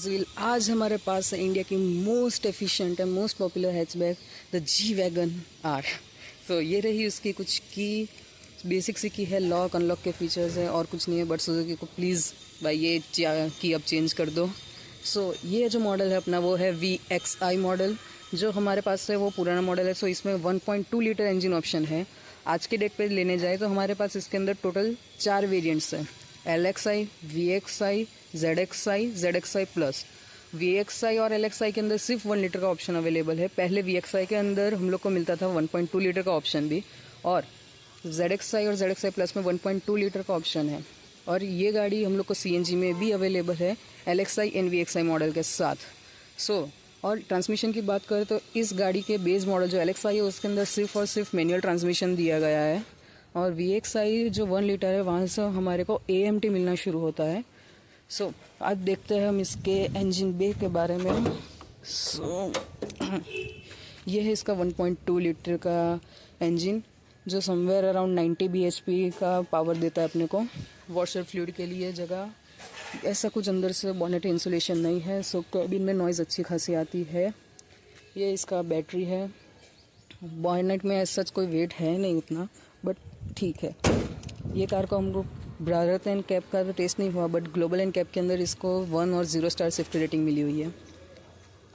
आज हमारे पास है इंडिया की most efficient and most popular hatchback the G wagon R. So ये रही उसकी कुछ की बेसिक सी की है, लॉक अनलॉक के फीचर्स है और कुछ नहीं है। बट सुजुकी को प्लीज़ भाई ये की अब चेंज कर दो। सो ये जो मॉडल है अपना वो है VXI मॉडल। जो हमारे पास है वो पुराना मॉडल है। सो इसमें 1.2 लीटर इंजन ऑप्शन है। आज के डेट पे लेने जाए तो हमारे पास इसके अंदर टोटल 4 वेरिएंट्स हैं, LXI, VXI, ZXI, ZXI plus. VXI और LXI के अंदर सिर्फ 1 लीटर का ऑप्शन अवेलेबल है। पहले VXI के अंदर हम लोग को मिलता था 1.2 लीटर का ऑप्शन भी, और ZXI और ZXI प्लस में 1.2 लीटर का ऑप्शन है। और ये गाड़ी हम लोग को CNG में भी अवेलेबल है LXI एंड VXI मॉडल के साथ। और ट्रांसमिशन की बात करें तो इस गाड़ी के बेस मॉडल जो LXI है उसके अंदर सिर्फ और सिर्फ मैनुअल ट्रांसमिशन दिया गया है। और VXI जो 1 लीटर है वहाँ से हमारे को AMT मिलना शुरू होता है। आज देखते हैं हम इसके इंजन बे के बारे में। ये है इसका 1.2 लीटर का इंजन जो समवेयर अराउंड 90 bhp का पावर देता है अपने को। वॉशर फ्लूइड के लिए जगह ऐसा कुछ अंदर से बॉनेट इंसुलेशन नहीं है। कैबिन में नॉइज़ अच्छी खासी आती है। ये इसका बैटरी है। बॉनेट में सच कोई वेट है नहीं उतना, बट ठीक है। ये कार को हमको भारत एंड कैब का तो टेस्ट नहीं हुआ, बट ग्लोबल एंड कैब के अंदर इसको 1 और 0 स्टार सेफ्टी रेटिंग मिली हुई है।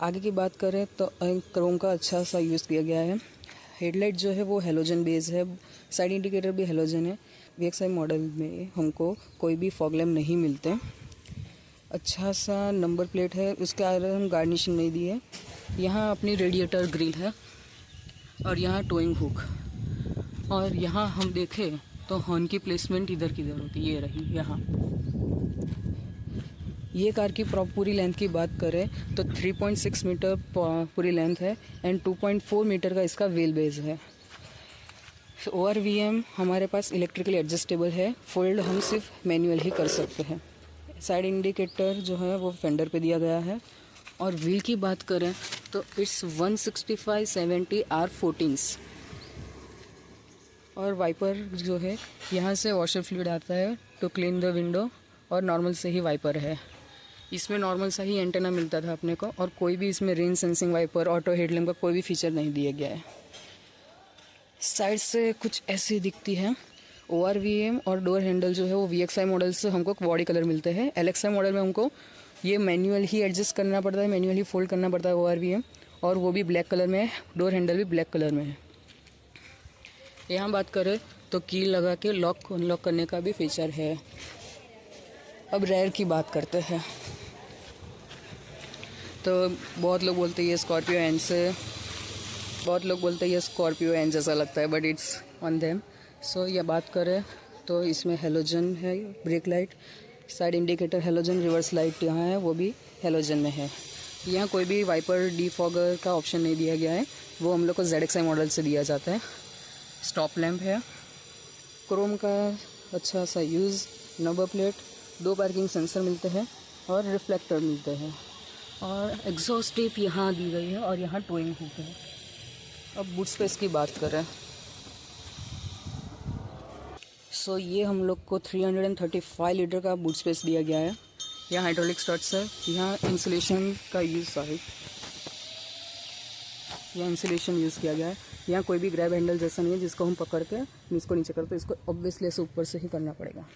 आगे की बात करें तो क्रोम का अच्छा सा यूज़ किया गया है। हेडलाइट जो है वो हेलोजन बेस है, साइड इंडिकेटर भी हेलोजन है। VXI मॉडल में हमको कोई भी फॉग लैम्प नहीं मिलते। अच्छा सा नंबर प्लेट है, उसके आगे हम गार्निशिंग नहीं दी है। यहाँ अपनी रेडिएटर ग्रिल है और यहाँ टोइंग हुक। और यहाँ हम देखें तो हॉर्न की प्लेसमेंट इधर किधर होती है, ये रही यहाँ। ये कार की पूरी लेंथ की बात करें तो 3.6 मीटर पूरी लेंथ है एंड 2.4 मीटर का इसका व्हील बेस है। ORVM हमारे पास इलेक्ट्रिकली एडजस्टेबल है, फोल्ड हम सिर्फ मैनुअल ही कर सकते हैं। साइड इंडिकेटर जो है वो फेंडर पे दिया गया है। और व्हील की बात करें तो इट्स 165/70 R14s। और वाइपर जो है यहाँ से वॉशर फ्लूइड आता है टू क्लीन द विंडो, और नॉर्मल से ही वाइपर है। इसमें नॉर्मल सा ही एंटेना मिलता था अपने को, और कोई भी इसमें rain sensing wiper, auto headlamp का कोई भी फीचर नहीं दिया गया है। साइड से कुछ ऐसी दिखती है। ORVM और डोर हैंडल जो है वो VXI मॉडल से हमको बॉडी कलर मिलते हैं। LXI मॉडल में हमको ये मैनुअल ही एडजस्ट करना पड़ता है, मैनुअल ही फोल्ड करना पड़ता है ORVM, और वो भी ब्लैक कलर में है। डोर हैंडल भी ब्लैक कलर में है। यहाँ बात करें तो की लगा के लॉक अनलॉक करने का भी फीचर है। अब रेयर की बात करते हैं तो बहुत लोग बोलते हैं ये स्कॉर्पियो एन से, बहुत लोग बोलते हैं ये स्कॉर्पियो एन जैसा लगता है, बट इट्स ऑन देम। ये बात करें तो इसमें हेलोजन है, brake light, side indicator halogen, reverse light यहाँ है वो भी हेलोजन में है। यहाँ कोई भी वाइपर डिफॉगर का ऑप्शन नहीं दिया गया है, वो हम लोग को ZXI मॉडल से दिया जाता है। स्टॉप लैम्प है, क्रोम का अच्छा सा use, number plate, 2 parking sensor मिलते हैं और रिफ्लेक्टर मिलते हैं। और एग्जॉस्ट टेप यहाँ दी गई है और यहाँ टोइंग हुक है। अब बूट स्पेस की बात करें ये हम लोग को 335 लीटर का बूट स्पेस दिया गया है। यहाँ हाइड्रोलिक स्टड्स है, यहाँ इंसुलेशन का यूज़ यहाँ इंसुलेशन यूज़ किया गया है। यहाँ कोई भी ग्रैब हैंडल जैसा नहीं है जिसको हम पकड़ के इसको नीचे करते, तो इसको ऑब्वियसली ऐसे ऊपर से ही करना पड़ेगा।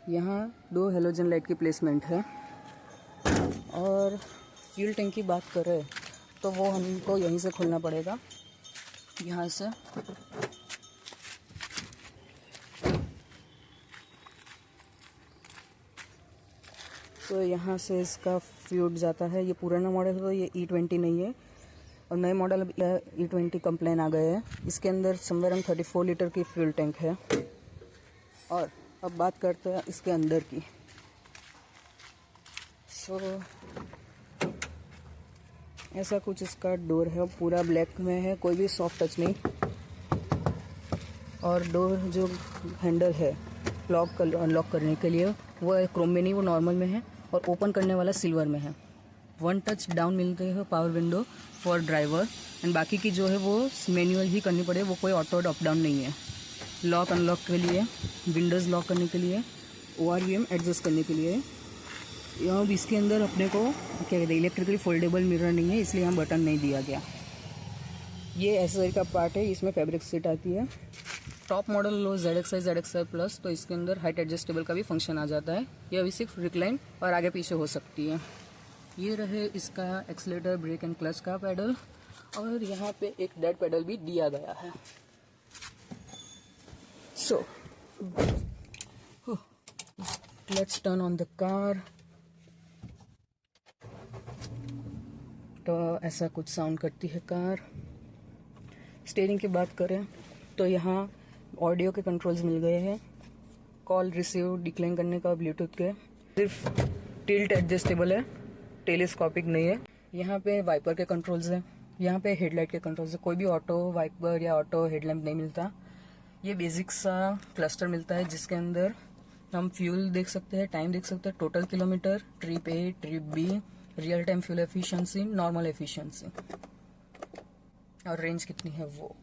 यहाँ 2 हेलोजन लाइट की प्लेसमेंट है। और फ्यूल टैंक की बात करें तो वो हमको यहीं से खोलना पड़ेगा, यहाँ से। तो यहाँ से इसका फ्यूल जाता है। ये पुराना मॉडल है तो ये E20 नहीं है, और नए मॉडल E20 कंप्लेन आ गए हैं। इसके अंदर समवेयर 34 लीटर की फ्यूल टैंक है। और अब बात करते हैं इसके अंदर की। ऐसा कुछ इसका डोर है, पूरा ब्लैक में है, कोई भी सॉफ्ट टच नहीं। और डोर जो हैंडल है लॉक अनलॉक करने के लिए वो क्रोम में नहीं, वो नॉर्मल में है, और ओपन करने वाला सिल्वर में है। 1 टच डाउन मिलते हैं power window for driver, and बाकी की जो है वो मैनुअल ही करनी पड़े, वो कोई ऑटो अप डाउन नहीं है। लॉक अनलॉक के लिए, विंडोज़ लॉक करने के लिए, ORVM एडजस्ट करने के लिए, यहाँ इसके अंदर अपने को क्या कहते हैं इलेक्ट्रिकली फोल्डेबल मिरर नहीं है, इसलिए यहाँ बटन नहीं दिया गया। ये एसेसरी का पार्ट है, इसमें फैब्रिक सीट आती है। टॉप मॉडल लो ZXi प्लस, तो इसके अंदर हाइट एडजस्टेबल का भी फंक्शन आ जाता है। ये अभी सिर्फ रिक्लाइन और आगे पीछे हो सकती है। ये रहे इसका एक्सीलेटर, ब्रेक एंड क्लच का पैडल, और यहाँ पे एक डेड पैडल भी दिया गया है। So let's turn on the car. तो ऐसा कुछ साउंड करती है कार। स्टीयरिंग की बात करें तो यहाँ ऑडियो के कंट्रोल्स मिल गए हैं, कॉल रिसीव डिक्लाइन करने का, ब्लूटूथ के। सिर्फ टिल्ट एडजस्टेबल है, टेलीस्कोपिक नहीं है। यहाँ पे वाइपर के कंट्रोल्स हैं, यहाँ पे हेडलाइट के कंट्रोल्स है। कोई भी ऑटो वाइपर या ऑटो हेडलैम्प नहीं मिलता। ये बेसिक सा क्लस्टर मिलता है जिसके अंदर हम फ्यूल देख सकते हैं, टाइम देख सकते हैं, total kilometre, trip A, trip B, real time fuel efficiency, normal efficiency, और रेंज कितनी है वो।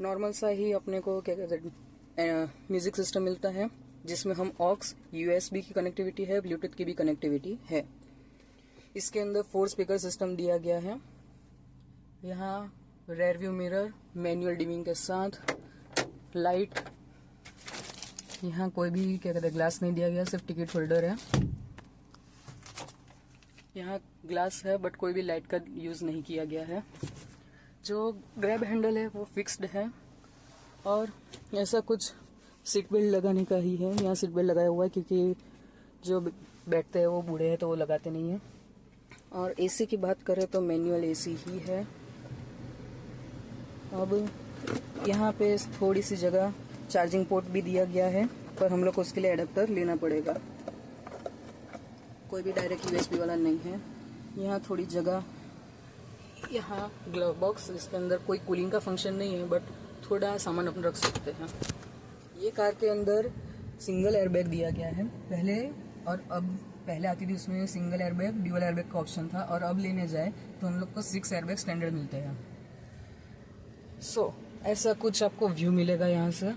नॉर्मल सा ही अपने को क्या कहते हैं म्यूजिक सिस्टम मिलता है, जिसमें हम ऑक्स, USB की कनेक्टिविटी है, ब्लूटूथ की भी कनेक्टिविटी है। इसके अंदर 4 स्पीकर सिस्टम दिया गया है। यहाँ rear view mirror manual dimming के साथ, लाइट, यहाँ कोई भी क्या कहते हैं ग्लास नहीं दिया गया, सिर्फ टिकट होल्डर है। यहाँ ग्लास है बट कोई भी लाइट का यूज नहीं किया गया है। जो ग्रैब हैंडल है वो फिक्स्ड है, और ऐसा कुछ सीट बेल्ट लगाने का ही है। यहाँ सीट बेल्ट लगाया हुआ है क्योंकि जो बैठते हैं वो बूढ़े हैं तो वो लगाते नहीं है। और AC की बात करें तो मैनुअल AC ही है। अब यहाँ पे थोड़ी सी जगह चार्जिंग पोर्ट भी दिया गया है, पर हम लोग को उसके लिए एडेप्टर लेना पड़ेगा। कोई भी डायरेक्ट USB वाला नहीं है। यहाँ थोड़ी जगह, यहाँ ग्लव बॉक्स, इसके अंदर कोई कूलिंग का फंक्शन नहीं है बट थोड़ा सामान अपन रख सकते हैं। ये कार के अंदर सिंगल एयरबैग दिया गया है पहले, और अब पहले आती थी उसमें सिंगल एयरबैग, ड्यूअल एयरबैग का ऑप्शन था, और अब लेने जाए तो हम लोग को 6 एयरबैग स्टैंडर्ड मिलते हैं। सो ऐसा कुछ आपको व्यू मिलेगा यहाँ से।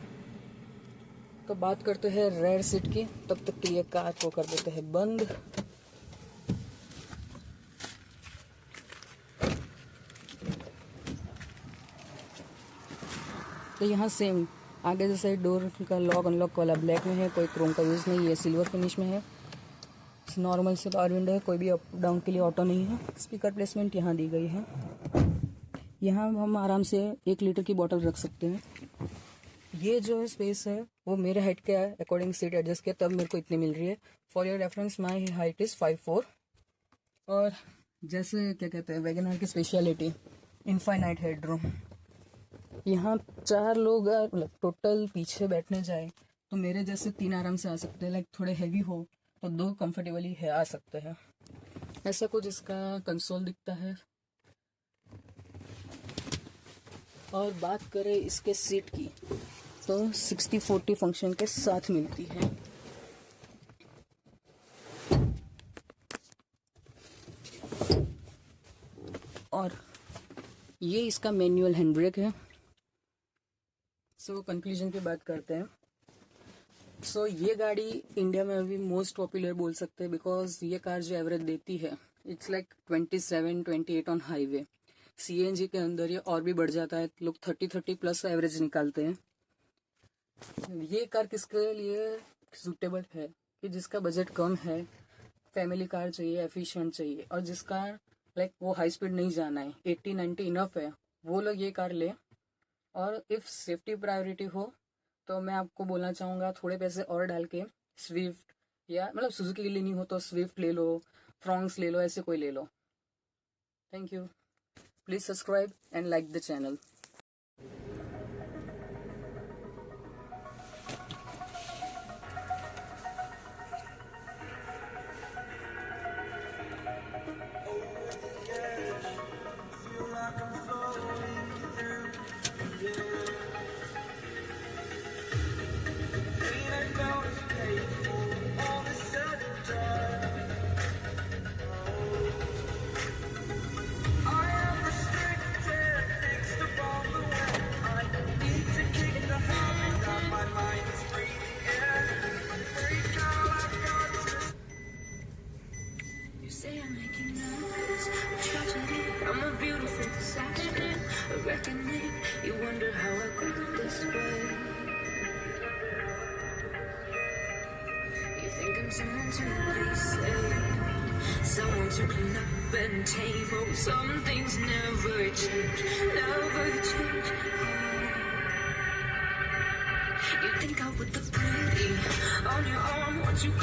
तो बात करते हैं रेयर सीट की, तब तक के लिए कार को कर देते हैं बंद। तो यहाँ सेम आगे जैसे डोर का लॉक अनलॉक वाला ब्लैक में है, कोई क्रोम का यूज़ नहीं है, सिल्वर फिनिश में है। नॉर्मल से पावर विंडो है, कोई भी अप डाउन के लिए ऑटो नहीं है। स्पीकर प्लेसमेंट यहाँ दी गई है। यहाँ हम आराम से 1 लीटर की बोतल रख सकते हैं। ये जो स्पेस है वो मेरे हाइट के अकॉर्डिंग सीट एडजस्ट किया, तब मेरे को इतनी मिल रही है। For your reference my height is 5'4", और जैसे क्या कहते हैं वैगनआर की स्पेशलिटी इनफाइनाइट हेडरूम। यहाँ 4 लोग मतलब टोटल पीछे बैठने जाए तो मेरे जैसे 3 आराम से आ सकते हैं। लाइक थोड़े हैवी हो तो 2 कंफर्टेबली है आ सकते हैं। ऐसा कुछ इसका कंसोल दिखता है। और बात करें इसके सीट की तो 60-40 फंक्शन के साथ मिलती है। और ये इसका मैनुअल हैंड ब्रेक है। सो कंक्लूजन की बात करते हैं। सो ये गाड़ी इंडिया में अभी मोस्ट पॉपुलर बोल सकते हैं, बिकॉज ये कार जो एवरेज देती है it's like 27-28 on highway. CNG के अंदर ये और भी बढ़ जाता है, लोग 30 प्लस एवरेज निकालते हैं। ये कार किसके लिए सूटेबल है कि जिसका बजट कम है, फैमिली कार चाहिए, एफिशिएंट चाहिए, और जिसका लाइक वो हाई स्पीड नहीं जाना है, 80-90 इनफ है, वो लोग ये कार ले। और इफ़ सेफ्टी प्रायोरिटी हो तो मैं आपको बोलना चाहूँगा थोड़े पैसे और डाल के स्विफ्ट, या मतलब सुजुकी की लेनी हो तो स्विफ्ट ले लो, फ्रॉन्क्स ले लो, ऐसे कोई ले लो। Thank you. Please subscribe and like the channel. reckoning. You wonder how I got this way. You think I'm someone to be saved, someone to clean up and tame. Oh, some things never change, never change. You think I would look pretty on your arm once you got